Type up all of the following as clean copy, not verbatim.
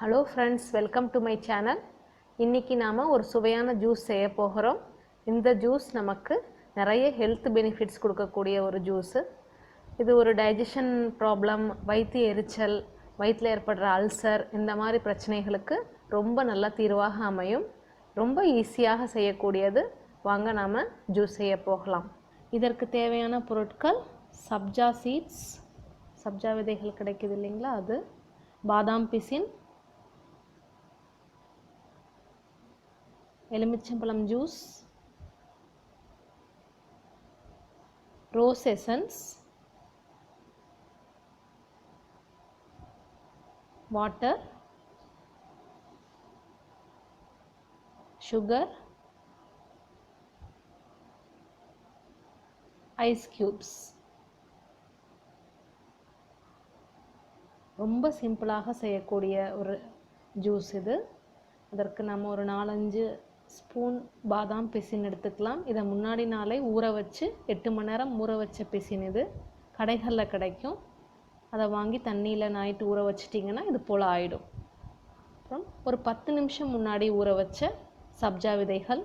Hello friends, welcome to my channel. இன்னைக்கு நாம ஒரு சுவையான ஜூஸ் செய்ய போகிறோம். இந்த ஜூஸ் நமக்கு நிறைய ஹெல்த் பெனிஃபிட்ஸ் கொடுக்கக்கூடிய ஒரு ஜூஸ். இது ஒரு டைஜஷன் ப்ராப்ளம், வயிற்று எரிச்சல், வயிற்றில் ஏற்படுற அல்சர் இந்த மாதிரி பிரச்சனைகளுக்கு ரொம்ப நல்ல தீர்வாக அமையும். ரொம்ப ஈஸியாக செய்யக்கூடியது. வாங்க நாம ஜூஸ் செய்ய போகலாம். இதற்கு தேவையான பொருட்கள் சப்ஜா சீட்ஸ், சப்ஜா விதைகள் கிடைக்குது இல்லைங்களா, அது, பாதாம் பிசின், எலுமிச்சம்பழம் juice, rose essence, water, sugar, ice cubes. ரொம்ப சிம்பிளாக செய்யக்கூடிய ஒரு ஜூஸ் இது. அதற்கு நம்ம ஒரு 4-5 ஸ்பூன் பாதாம் பிசின் எடுத்துக்கலாம். இதை முன்னாடி நாளே ஊற வச்சு 8 மணி நேரம் ஊற வச்ச பிசின் இது. கடைகளில் கிடைக்கும். அதை வாங்கி தண்ணியில் நைட்டு ஊற வச்சிட்டிங்கன்னா இது போல் ஆகிடும். அப்புறம் ஒரு 10 நிமிஷம் முன்னாடி ஊற வச்ச சப்ஜா விதைகள்.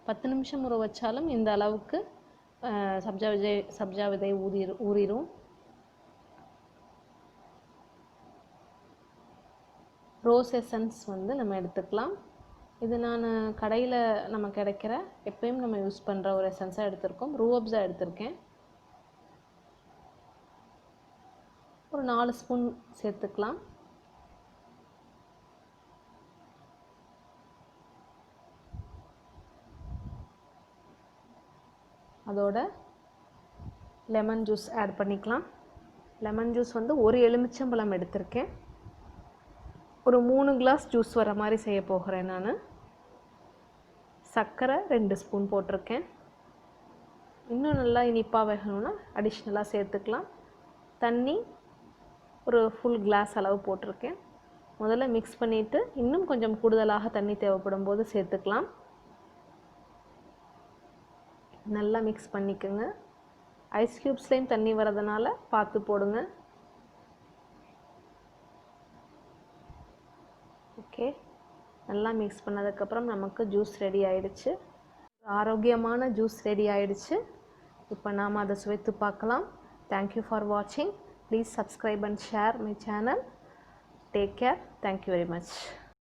10 நிமிஷம் ஊற வச்சாலும் இந்த அளவுக்கு சப்ஜா விதை ஊறிடும். ரோஸ் எசன்ஸ் நம்ம எடுத்துக்கலாம். இது நான் கடையில் நம்ம கிடைக்கிற எப்பயும் நம்ம யூஸ் பண்ணுற ஒரு எசன்ஸாக எடுத்திருக்கோம். ரூஅப்ஸா எடுத்திருக்கேன். ஒரு 4 ஸ்பூன் சேர்த்துக்கலாம். அதோட லெமன் ஜூஸ் ஆட் பண்ணிக்கலாம். லெமன் ஜூஸ் ஒரு எலுமிச்சம்பழம் எடுத்திருக்கேன். ஒரு 3 கிளாஸ் ஜூஸ் வர மாதிரி செய்ய போகிறேன் நான். சர்க்கரை 2 ஸ்பூன் போட்டிருக்கேன். இன்னும் நல்லா இனிப்பாக வேகணும்னா அடிஷ்னலாக சேர்த்துக்கலாம். தண்ணி ஒரு ஃபுல் கிளாஸ் அளவு போட்டிருக்கேன். முதல்ல மிக்ஸ் பண்ணிவிட்டு இன்னும் கொஞ்சம் கூடுதலாக தண்ணி தேவைப்படும் போது சேர்த்துக்கலாம். நல்லா மிக்ஸ் பண்ணிக்கோங்க. ஐஸ் க்யூப்ஸ்லேயும் தண்ணி வரதுனால பார்த்து போடுங்க. ஓகே, நல்லா மிக்ஸ் பண்ணதுக்கப்புறம் நமக்கு ஜூஸ் ரெடி ஆகிடுச்சு. ஆரோக்கியமான ஜூஸ் ரெடி ஆகிடுச்சு. இப்போ நாம் அதை சுவைத்து பார்க்கலாம். தேங்க்யூ ஃபார் வாட்சிங். Please subscribe and share my channel. Take care. Thank you very much.